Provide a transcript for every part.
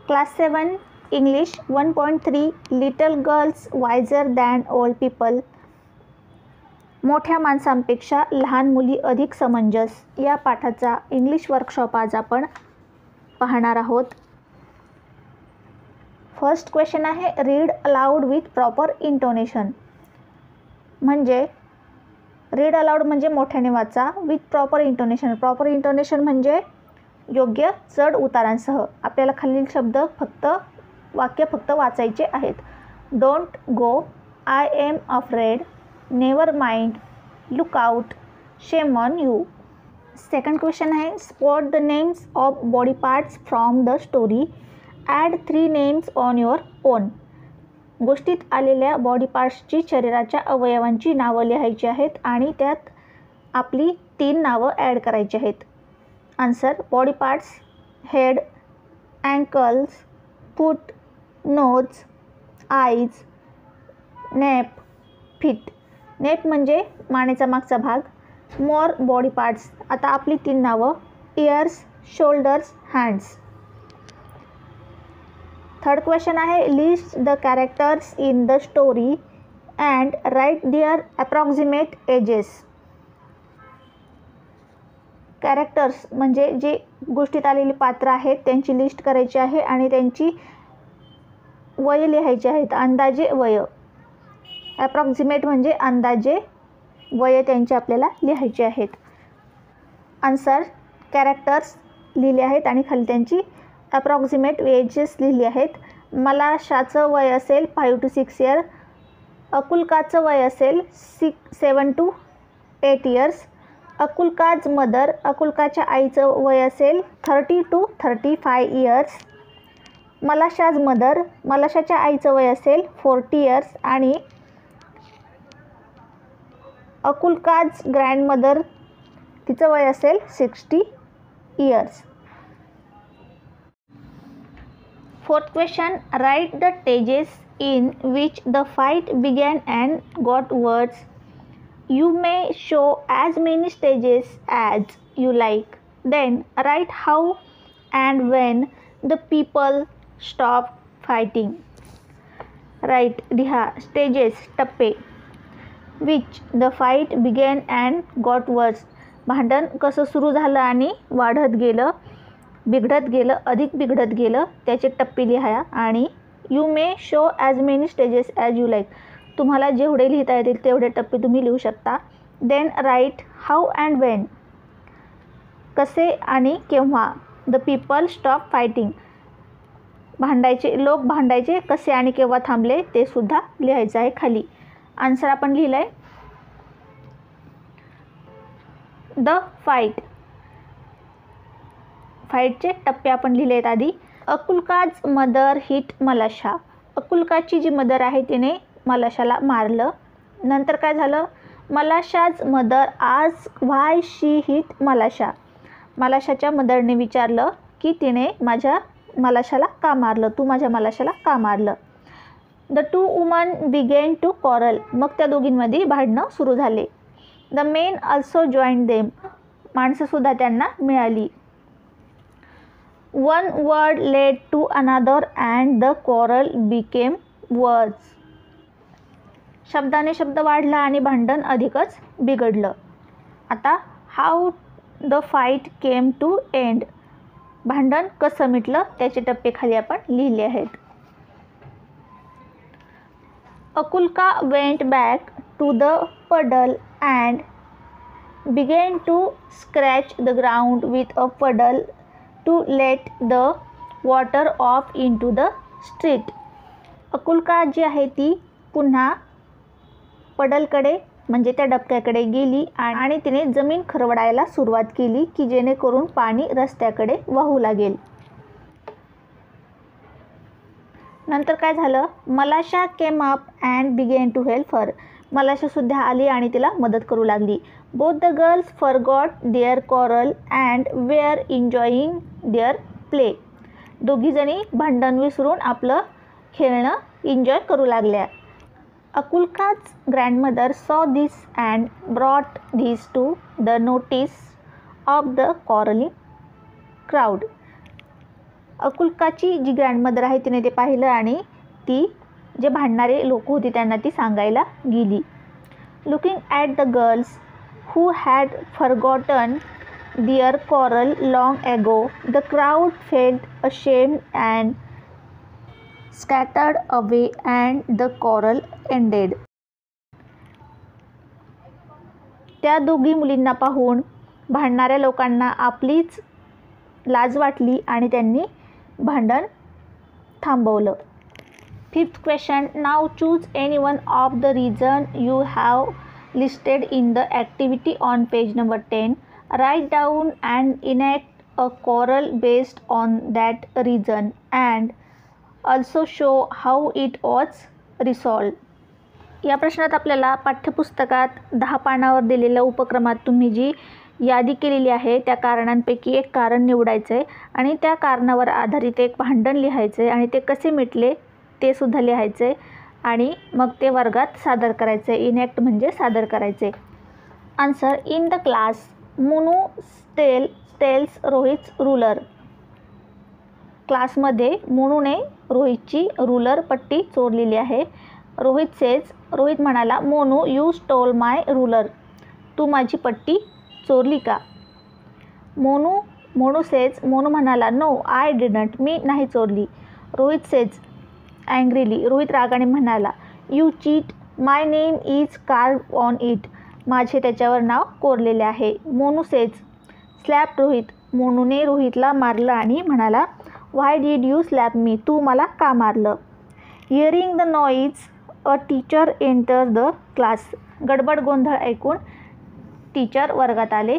Class 7 English 1.3 Little girls wiser than old people. मोठ्या माणसांपेक्षा लहान मुली अधिक समंजस या पाठाचा इंग्लिश वर्कशॉप आज आपण पाहणार आहोत. फर्स्ट क्वेश्चन आहे read aloud with proper intonation. म्हणजे रीड अलाउड म्हणजे मोठ्याने वाचा, with proper intonation. Proper intonation म्हणजे योग्य चढ उतारांसह. आपल्याला खालील शब्द वाक्य फक्त वाचायचे आहेत. Don't go, I am afraid, never mind, look out, shame on you. Second question आहे spot the names of body parts from the story, add 3 names on your own. गोष्टीत आलेल्या बॉडी पार्ट्सची शरीराच्या अवयवांची नावं लिहायची आहेत आणि त्यात आपली 3 नावं ॲड करायची आहेत. Answer body parts head, ankles, foot, nose, eyes, nape, feet. Nape म्हणजे मानेचा मागचा भाग. More body parts. आता आपली 3 नावं ears, shoulders, hands. Third question आहे list the characters in the story and write their approximate ages. Characters म्हणजे जे गोष्टीत आलेली पात्र आहेत त्यांची लिस्ट करायची आहे आणि त्यांची वय लिहायची आहेत, अंदाजे वय. अप्रॉक्सिमेट म्हणजे अंदाजे वय त्यांचे आपल्याला लिहायचे आहेत. आन्सर कॅरेक्टर्स लिहिले आहेत आणि खाली त्यांची अप्रॉक्सिमेट एजेस लिहिली आहेत. मलाशाचं वय असेल 5 to 6 इयर, अकुलकाचं वय असेल 7 to 8 इयर्स. अकुलकाज मदर, अकुलकाच्या आईचं वय असेल 30 to 35 इयर्स. मलाशाज मदर, मलाशाच्या आईचं वय असेल 40 इयर्स आणि अकुलकाज ग्रँडमदर तिचं वय असेल 60 years. Fourth question write the stages in which the fight begin and got words. You may show as many stages as you like. Then write how and when the people stop fighting. Write लिहा stages टप्पे. Which the fight began and got worse. भांडण कसं सुरू झालं आणि वाढत गेलं, बिघडत गेलं, अधिक बिघडत गेलं त्याचे टप्पे लिहा. आणि you may show as many stages as you like. तुम्हाला जेवढे लिहिता येतील तेवढे टप्पे तुम्ही लिहू शकता. Then write how and when, कसे आणि केव्हा. द पीपल स्टॉप फायटिंग, लोक भांडायचे कसे आणि केव्हा थांबले ते सुद्धा लिहायचं आहे खाली. आन्सर आपण लिहिलं आहे द फाईट. फाईटचे टप्पे आपण लिहिले आहेत आधी. अकुलकाज मदर हिट मलाशा. अकुलकाची जी मदर आहे तिने मलाशाला मारलं. नंतर काय झालं, मलाशाज मदर आज व्हाय शी हिट मलाशा. मलाशाच्या मदरने विचारलं की तिने माझ्या मलाशाला का मारलं, तू माझ्या मलाशाला का मारलं. The 2 woman began to quarrel. मग त्या दोघींमध्ये भांडणं सुरू झाले. The men also join them. माणसंसुद्धा त्यांना मिळाली. One word led to another and the quarrel became words. शब्दाने शब्द वाढला आणि भांडण अधिकच बिघडलं. आता how the fight came to end. भांडण कसं मिटलं त्याचे टप्पे खाली आपण लिहिले आहेत. Akulka went back to the puddle and began to scratch the ground with a puddle to let the water off into the street. Akulka जी आहे ती पुन्हा पडलकडे म्हणजे त्या डबक्याकडे गेली आणि तिने जमीन खरवडायला सुरुवात केली की जेणेकरून पाणी रस्त्याकडे वाहू लागेल. नंतर काय झालं, Malasha came up and began to help her. मलाशासुद्धा आली आणि तिला मदत करू लागली. Both the girls forgot their quarrel and were enjoying their play. दोघीजणी भांडण विसरून आपलं खेळणं एन्जॉय करू लागल्या. Akulka's grandmother saw this and brought this to the notice of the quarreling crowd. अकुल्काची जी ग्रँडमदर आहे तिने ते पाहिलं आणि ती जे भांडणारे लोक होती त्यांना ती सांगायला गेली. Looking at the girls who had forgotten their quarrel long ago, the crowd felt ashamed and scattered away and the quarrel ended. त्या दोघी मुलींना पाहून भांडणाऱ्या लोकांना आपलीच लाज वाटली आणि त्यांनी भांडण थांबवलं. Fifth question. Now choose any one of the reason you have listed in the activity on page number 10. Write down and enact a choral based on that reason and also show how it was resolved. या प्रश्नात आपल्याला पाठ्यपुस्तकात 10 पानावर दिलेल्या उपक्रमात तुम्ही जी यादी केलेली आहे त्या कारणांपैकी एक कारण निवडायचे आणि त्या कारणावर आधारित एक भांडण लिहायचे आणि ते कसे मिटले ते सुद्धा लिहायचे आणि मग ते वर्गात सादर करायचे. इनॅक्ट म्हणजे सादर करायचे. Answer. In the class Munu steals Rohit's ruler. क्लासमध्ये मुनूने रोहितची रुलर पट्टी चोरलेली आहे. रोहित म्हणाला, Monu you stole my ruler. तू माझी पट्टी चोरली का? मोनू म्हणाला, नो आय डिडंट. मी नाही चोरली. रोहित रोहित रागाने म्हणाला, you cheat. My name is carved on it. माझे त्याच्यावर नाव कोरलेले आहे. मोनू स्लॅप रोहित. मोनूने रोहितला मारलं आणि म्हणाला, why did you slap me. तू मला का मारलं? Hearing the noise a teacher enter the class. गडबड गोंधळ ऐकून टीचर वर्गात आले.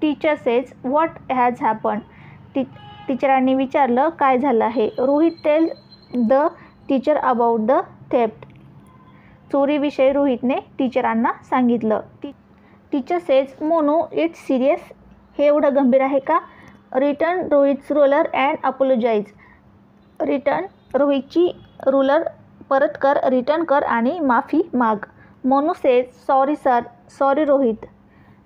Teacher says, what has happen. टीचरांनी विचारलं, काय झालं आहे? Rohit tell the teacher about the theft. चोरीविषयी रोहितने टीचरांना सांगितलं. Teacher says, Monu it's serious. हे एवढं गंभीर आहे का? Return Rohit's ruler and apologise. रोहितची रुलर परत कर, रिटर्न कर आणि माफी माग. Monu says, sorry sir. Sorry Rohit.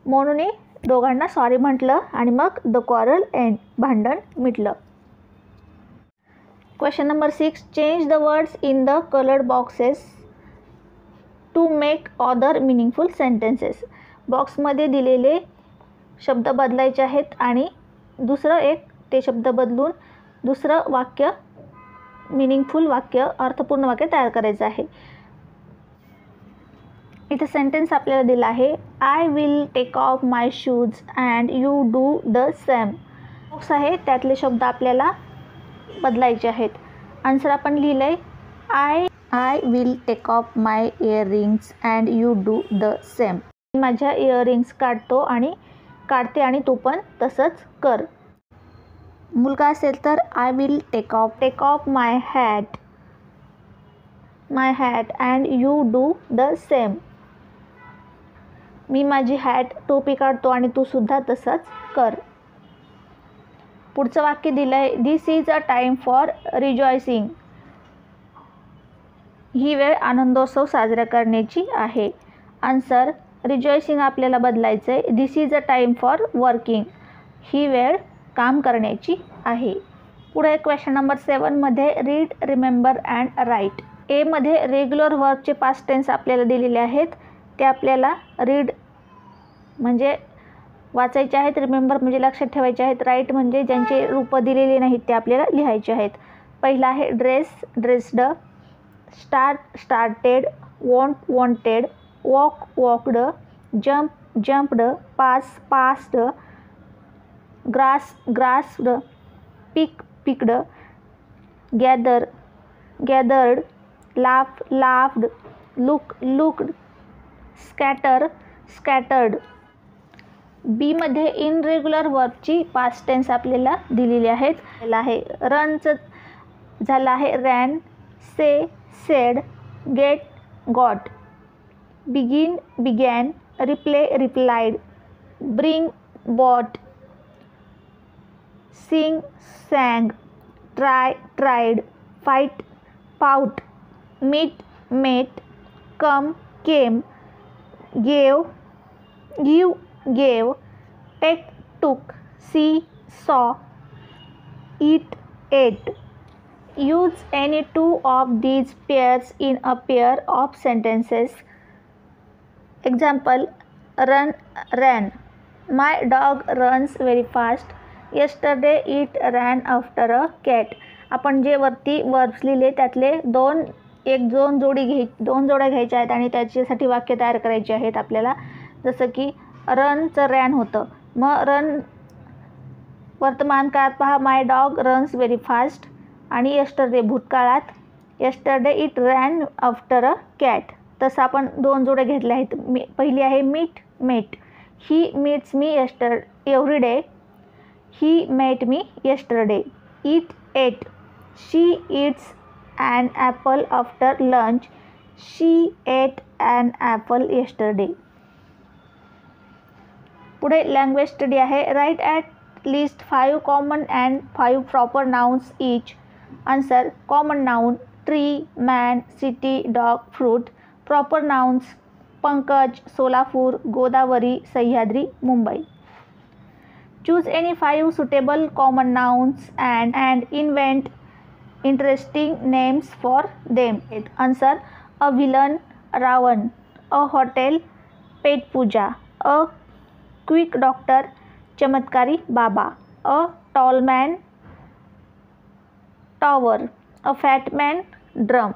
मोनूने दोघांना सॉरी म्हटलं आणि मग द क्वारल एंड. भांडण मिटलं. Question number 6. Change the words in the coloured boxes to make other meaningful sentences. बॉक्समध्ये दिलेले शब्द बदलायचे आहेत आणि दुसरं एक ते शब्द बदलून दुसरं वाक्य, मिनिंगफुल वाक्य, अर्थपूर्ण वाक्य तयार करायचं आहे. इथं सेंटेन्स आपल्याला दिला आहे, I will take off my shoes and you do the same. Box आहे त्यातले शब्द आपल्याला बदलायचे आहेत. आन्सर आपण लिहिलं आहे, I will take off my earrings and you do the same. माझ्या इयरिंग्स काढते आणि तू पण तसंच कर. मुलगा असेल तर I will take off my hat and you do the same. मी माझी हॅट टोपी काढतो आणि तू सुद्धा तसंच कर. पुढचं वाक्य दिलं आहे, this is a time for rejoicing. ही वेळ आनंदोत्सव साजरा करण्याची आहे. आन्सर. रिजॉयसिंग आपल्याला बदलायचं आहे, this is a time for working. ही वेळ काम करण्याची आहे. पुढे क्वेश्चन नंबर 7 मध्ये रीड, रिमेंबर अँड राईट. एमध्ये रेग्युलर वर्बचे पास्ट टेन्स आपल्याला दिलेले आहेत. ते आपल्याला रीड म्हणजे वाचायचे आहेत, रिमेंबर म्हणजे लक्षात ठेवायचे आहेत, राईट म्हणजे ज्यांचे रूप दिलेले नाहीत ते आपल्याला लिहायचे आहेत. पहिला आहे dress, dressed, start, started, want, wanted, walk, walked, jump, jumped, pass, passed, grass, grassed, pick, picked, gather, gathered, laugh, laughed, look, looked, scatter, scattered. बीमध्ये इनरेग्युलर वर्बची पास्ट टेन्स आपल्याला दिलेली आहेत. पहिला आहे रनचं झालं आहे ran, say, said, get, got, begin, began, reply, replied, bring, brought, sing, sang, try, tried, fight, fought, meet, met, come, came, gave, give, gave, take, took, see, saw, eat, 8. Use any two of these pairs in a pair of sentences. Example, run, ran. My dog runs very fast. Yesterday it ran after a cat. आपण जे वरती verbs लिहिले त्यातले दोन जोड्या घ्यायच्या आहेत आणि त्याच्यासाठी वाक्य तयार करायचे आहेत आपल्याला. जसं की रनचं रॅन होतं. मग रन वर्तमान काळात पहा, my dog runs very fast. आणि यस्टरडे भूतकाळात, yesterday it ran after a cat. तसं आपण दोन जोड्या घेतल्या आहेत. पहिली आहे met. He meets me every day. He met me yesterday. Ate. She eats an apple after lunch. She ate an apple yesterday. पुढे लँग्वेज स्टडी आहे. Write at least 5 common and 5 proper nouns each. Answer, common noun tree, man, city, dog, fruit. Proper nouns Pankaj, Solapur, Godavari, Sahyadri, Mumbai. Choose any 5 suitable common nouns and invent interesting names for them. Answer, a villain, Ravan. A hotel, Pet Puja. A quick doctor, Chamatkari Baba. A tall man, Tower. A fat man, Drum.